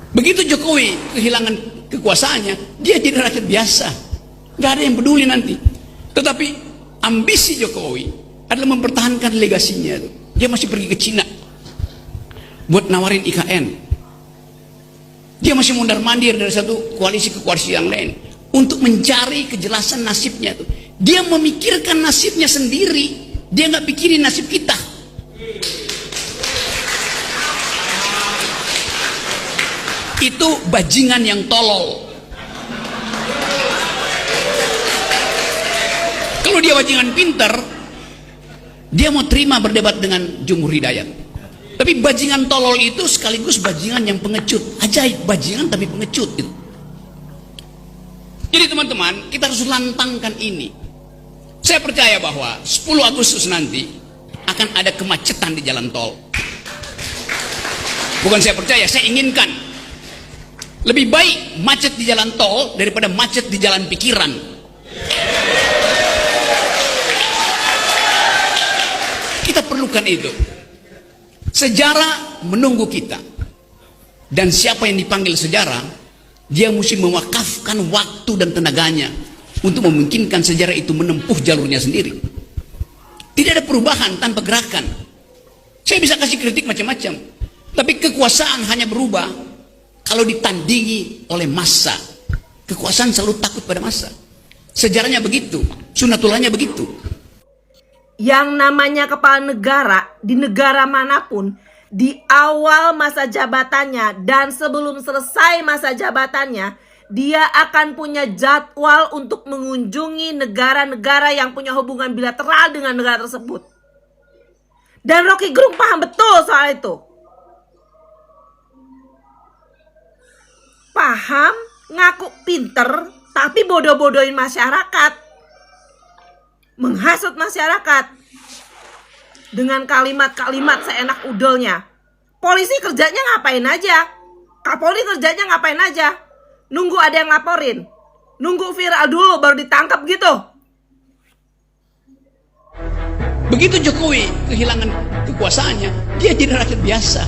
Begitu Jokowi kehilangan kekuasaannya, dia jadi rakyat biasa, nggak ada yang peduli nanti. Tetapi ambisi Jokowi adalah mempertahankan legasinya. Dia masih pergi ke Cina buat nawarin IKN. Dia masih mondar-mandir dari satu koalisi ke koalisi yang lain untuk mencari kejelasan nasibnya. Dia memikirkan nasibnya sendiri, dia nggak pikirin nasib kita. Itu bajingan yang tolol. Kalau dia bajingan pinter, dia mau terima berdebat dengan Jumhur Hidayat. Tapi bajingan tolol itu sekaligus bajingan yang pengecut. Ajaib, bajingan tapi pengecut itu. Jadi teman-teman, kita harus lantangkan ini. Saya percaya bahwa 10 Agustus nanti akan ada kemacetan di jalan tol. Bukan saya percaya, saya inginkan. Lebih baik macet di jalan tol daripada macet di jalan pikiran. Kita perlukan itu. Sejarah menunggu kita. Dan siapa yang dipanggil sejarah, dia mesti mewakafkan waktu dan tenaganya untuk memungkinkan sejarah itu menempuh jalurnya sendiri. Tidak ada perubahan tanpa gerakan. Saya bisa kasih kritik macam-macam, tapi kekuasaan hanya berubah kalau ditandingi oleh massa. Kekuasaan selalu takut pada massa. Sejarahnya begitu, sunatullahnya begitu. Yang namanya kepala negara di negara manapun, di awal masa jabatannya dan sebelum selesai masa jabatannya, dia akan punya jadwal untuk mengunjungi negara-negara yang punya hubungan bilateral dengan negara tersebut. Dan Rocky Gerung paham betul soal itu. Paham, ngaku pinter, tapi bodoh-bodohin masyarakat. Menghasut masyarakat dengan kalimat-kalimat seenak udelnya. Polisi kerjanya ngapain aja? Kapolri kerjanya ngapain aja? Nunggu ada yang laporin, nunggu viral dulu baru ditangkap gitu. Begitu Jokowi kehilangan kekuasaannya, dia jadi rakyat biasa,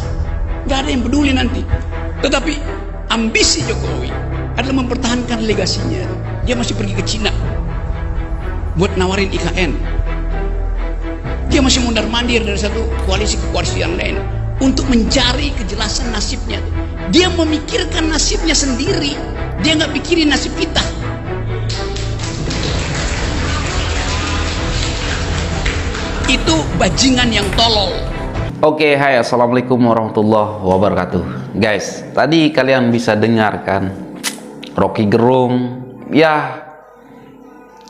nggak ada yang peduli nanti. Tetapi ambisi Jokowi adalah mempertahankan legasinya. Dia masih pergi ke Cina buat nawarin IKN. Dia masih mondar-mandir dari satu koalisi ke koalisi yang lain untuk mencari kejelasan nasibnya. Dia memikirkan nasibnya sendiri, dia nggak pikirin nasib kita. Itu bajingan yang tolol. Oke, hai, assalamualaikum warahmatullahi wabarakatuh. Guys, tadi kalian bisa dengarkan Rocky Gerung, ya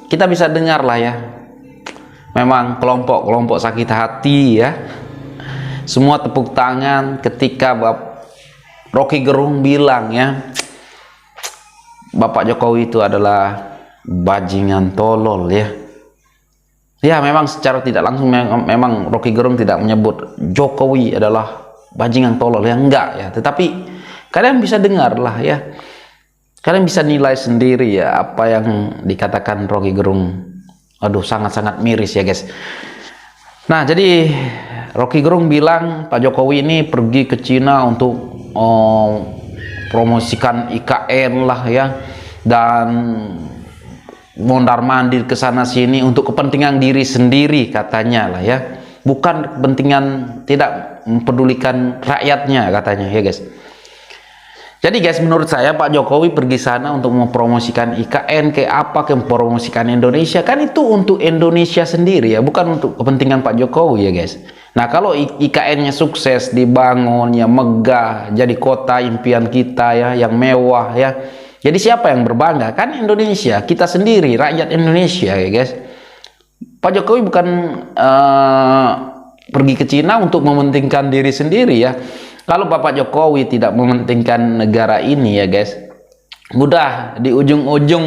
kita bisa dengar lah ya. Memang kelompok-kelompok sakit hati ya. Semua tepuk tangan ketika Rocky Gerung bilang ya, Bapak Jokowi itu adalah bajingan tolol ya. Ya memang secara tidak langsung memang Rocky Gerung tidak menyebut Jokowi adalah bajingan tolol ya, enggak ya. Tetapi kalian bisa dengar lah ya. Kalian bisa nilai sendiri ya apa yang dikatakan Rocky Gerung. Aduh, sangat-sangat miris ya guys. Nah, jadi Rocky Gerung bilang Pak Jokowi ini pergi ke Cina untuk promosikan IKN lah ya, dan mondar-mandir ke sana sini untuk kepentingan diri sendiri katanya lah ya. Bukan kepentingan, tidak mempedulikan rakyatnya katanya ya guys. Jadi guys, menurut saya Pak Jokowi pergi sana untuk mempromosikan IKN, kayak apa, ke mempromosikan Indonesia, kan itu untuk Indonesia sendiri ya, bukan untuk kepentingan Pak Jokowi ya guys. Nah kalau IKN-nya sukses dibangun ya, megah, jadi kota impian kita ya, yang mewah ya, jadi siapa yang berbangga? Kan Indonesia, kita sendiri, rakyat Indonesia ya guys. Pak Jokowi bukan pergi ke Cina untuk mementingkan diri sendiri ya. Kalau Bapak Jokowi tidak mementingkan negara ini ya guys, mudah di ujung-ujung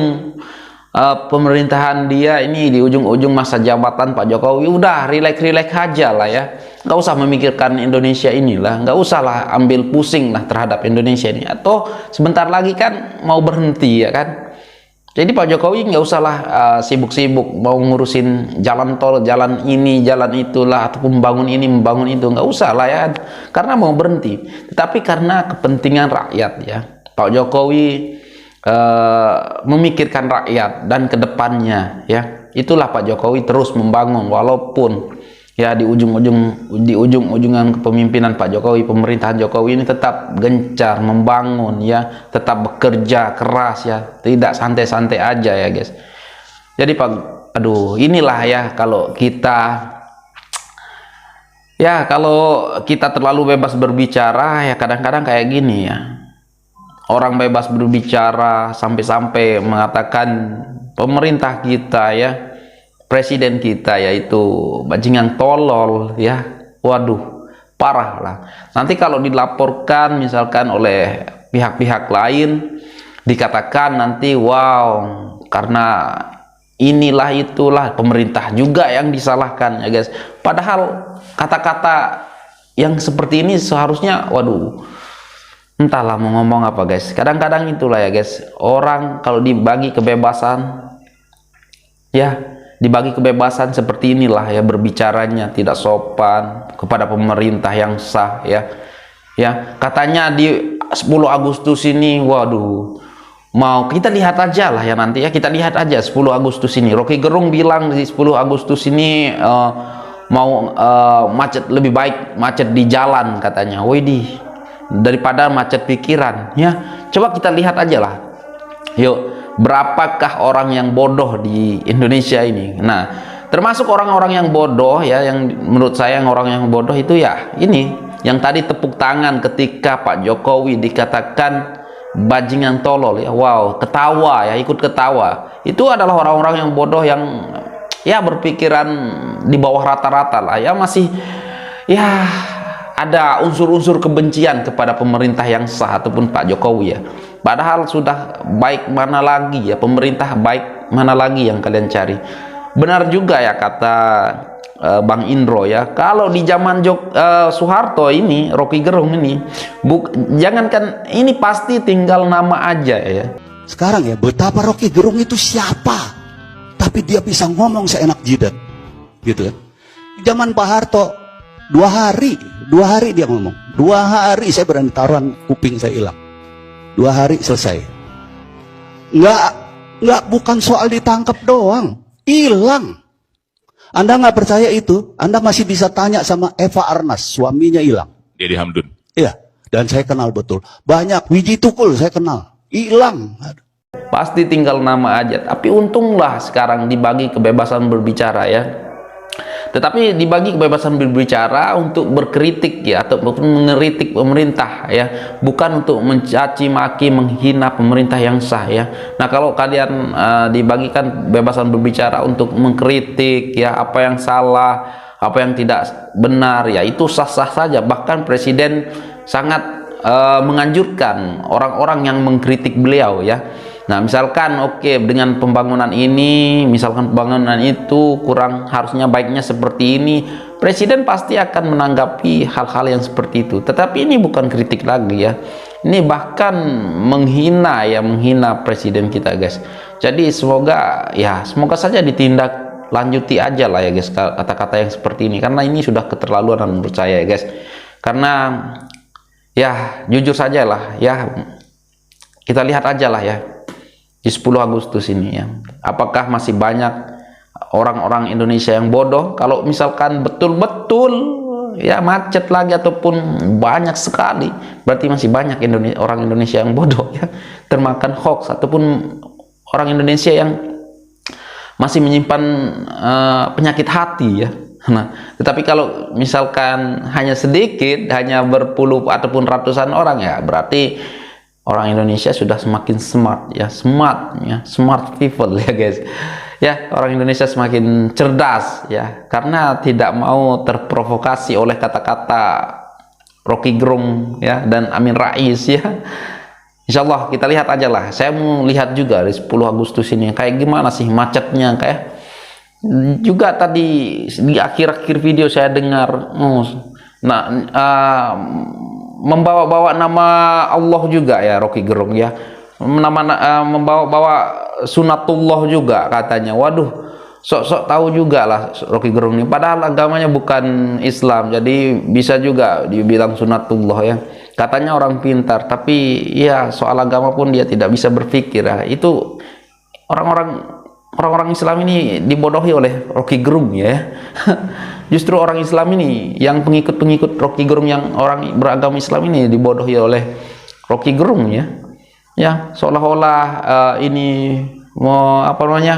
pemerintahan dia ini, di ujung-ujung masa jabatan Pak Jokowi, udah rileks-rileks aja lah ya, nggak usah memikirkan Indonesia inilah, nggak usah lah ambil pusing lah terhadap Indonesia ini, atau sebentar lagi kan mau berhenti ya kan. Jadi Pak Jokowi nggak usahlah sibuk-sibuk mau ngurusin jalan tol, jalan ini, jalan itulah, ataupun membangun ini, membangun itu, nggak usah lah ya, karena mau berhenti. Tetapi karena kepentingan rakyat ya, Pak Jokowi memikirkan rakyat dan kedepannya ya, itulah Pak Jokowi terus membangun walaupun ya di ujung-ujungan kepemimpinan Pak Jokowi, pemerintahan Jokowi ini tetap gencar membangun ya, tetap bekerja keras ya, tidak santai-santai aja ya guys. Jadi aduh, inilah ya kalau kita terlalu bebas berbicara ya, kadang-kadang kayak gini ya. Orang bebas berbicara sampai-sampai mengatakan pemerintah kita ya, presiden kita yaitu bajingan tolol ya. Waduh, parah lah. Nanti kalau dilaporkan misalkan oleh pihak-pihak lain, dikatakan nanti wow, karena inilah itulah pemerintah juga yang disalahkan ya guys. Padahal kata-kata yang seperti ini seharusnya, waduh, entahlah mau ngomong apa guys. Kadang-kadang itulah ya guys, orang kalau dibagi kebebasan ya, dibagi kebebasan seperti inilah ya, berbicaranya tidak sopan kepada pemerintah yang sah ya. Ya, katanya di 10 Agustus ini, waduh, mau kita lihat aja lah ya nanti ya, kita lihat aja 10 Agustus ini. Rocky Gerung bilang di 10 Agustus ini mau macet, lebih baik macet di jalan katanya. Widih, daripada macet pikiran ya. Coba kita lihat aja lah. Yuk, berapakah orang yang bodoh di Indonesia ini? Nah, termasuk orang-orang yang bodoh ya, yang menurut saya yang orang yang bodoh itu ya ini, yang tadi tepuk tangan ketika Pak Jokowi dikatakan bajingan tolol ya. Wow, ketawa ya, ikut ketawa. Itu adalah orang-orang yang bodoh yang ya berpikiran di bawah rata-rata lah ya, masih ya ada unsur-unsur kebencian kepada pemerintah yang sah ataupun Pak Jokowi ya. Padahal sudah baik mana lagi ya, pemerintah baik mana lagi yang kalian cari. Benar juga ya kata Bang Indro ya, kalau di zaman Soeharto ini, Rocky Gerung ini, jangankan ini, pasti tinggal nama aja ya. Sekarang ya, betapa Rocky Gerung itu siapa, tapi dia bisa ngomong seenak jidat gitu kan. Zaman Pak Harto 2 hari dia ngomong, 2 hari saya berani taruhan kuping saya hilang, 2 hari selesai. Nggak, bukan soal ditangkap doang, hilang. Anda nggak percaya itu, Anda masih bisa tanya sama Eva Arnas, suaminya hilang. Dedi Hamdun. Iya, dan saya kenal betul. Banyak, Wiji Tukul saya kenal, hilang. Pasti tinggal nama aja. Tapi untunglah sekarang dibagi kebebasan berbicara ya. Tetapi dibagi kebebasan berbicara untuk berkritik ya, atau mengkritik pemerintah ya, bukan untuk mencaci maki, menghina pemerintah yang sah ya. Nah, kalau kalian dibagikan kebebasan berbicara untuk mengkritik ya, apa yang salah, apa yang tidak benar ya, itu sah-sah saja. Bahkan presiden sangat menganjurkan orang-orang yang mengkritik beliau ya. Nah, misalkan oke, dengan pembangunan ini, misalkan pembangunan itu kurang, harusnya baiknya seperti ini, presiden pasti akan menanggapi hal-hal yang seperti itu. Tetapi ini bukan kritik lagi ya, ini bahkan menghina ya, menghina presiden kita guys. Jadi semoga saja ditindak lanjuti aja lah ya guys, kata-kata yang seperti ini, karena ini sudah keterlaluan menurut saya ya guys. Karena ya jujur saja lah ya, kita lihat aja lah ya di 10 Agustus ini ya, apakah masih banyak orang-orang Indonesia yang bodoh? Kalau misalkan betul-betul ya macet lagi ataupun banyak sekali, berarti masih banyak orang Indonesia yang bodoh ya, termakan hoax, ataupun orang Indonesia yang masih menyimpan penyakit hati ya. Nah, tetapi kalau misalkan hanya sedikit, hanya berpuluh ataupun ratusan orang ya, berarti orang Indonesia sudah semakin smart ya, smart people ya guys. Ya, orang Indonesia semakin cerdas ya, karena tidak mau terprovokasi oleh kata-kata Rocky Gerung ya dan Amin Rais ya. Insyaallah kita lihat aja lah. Saya mau lihat juga di 10 Agustus ini kayak gimana sih macetnya. Kayak juga tadi di akhir-akhir video saya dengar membawa-bawa nama Allah juga ya Rocky Gerung ya. membawa sunatullah juga katanya. Waduh, sok-sok tahu juga lah Rocky Gerung ini, padahal agamanya bukan Islam, jadi bisa juga dibilang sunatullah ya. Katanya orang pintar, tapi ya soal agama pun dia tidak bisa berpikir ya. Itu orang-orang Islam ini dibodohi oleh Rocky Gerung ya. Justru orang Islam ini, yang pengikut-pengikut Rocky Gerung, yang orang beragama Islam ini dibodohi oleh Rocky Gerung ya. Ya, seolah-olah ini mau apa namanya?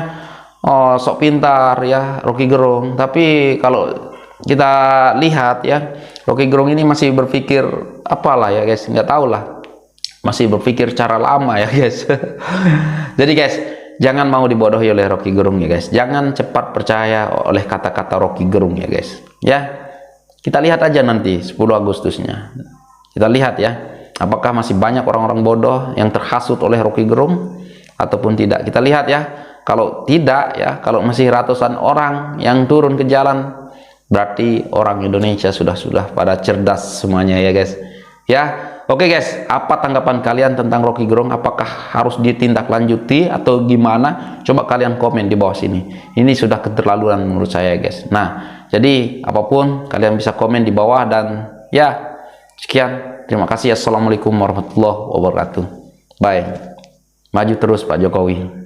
Oh, sok pintar ya Rocky Gerung. Tapi kalau kita lihat ya, Rocky Gerung ini masih berpikir apalah ya guys, nggak tahu lah, masih berpikir cara lama ya guys. Jadi guys, jangan mau dibodohi oleh Rocky Gerung ya guys. Jangan cepat percaya oleh kata-kata Rocky Gerung ya guys. Ya, kita lihat aja nanti 10 Agustusnya. Kita lihat ya, apakah masih banyak orang-orang bodoh yang terhasut oleh Rocky Gerung ataupun tidak. Kita lihat ya. Kalau tidak ya, kalau masih ratusan orang yang turun ke jalan, berarti orang Indonesia sudah pada cerdas semuanya ya guys. Ya, oke guys, apa tanggapan kalian tentang Rocky Gerung? Apakah harus ditindaklanjuti atau gimana? Coba kalian komen di bawah sini. Ini sudah keterlaluan menurut saya guys. Nah, jadi apapun kalian bisa komen di bawah, dan ya sekian. Terima kasih. Assalamualaikum warahmatullahi wabarakatuh. Bye. Maju terus Pak Jokowi.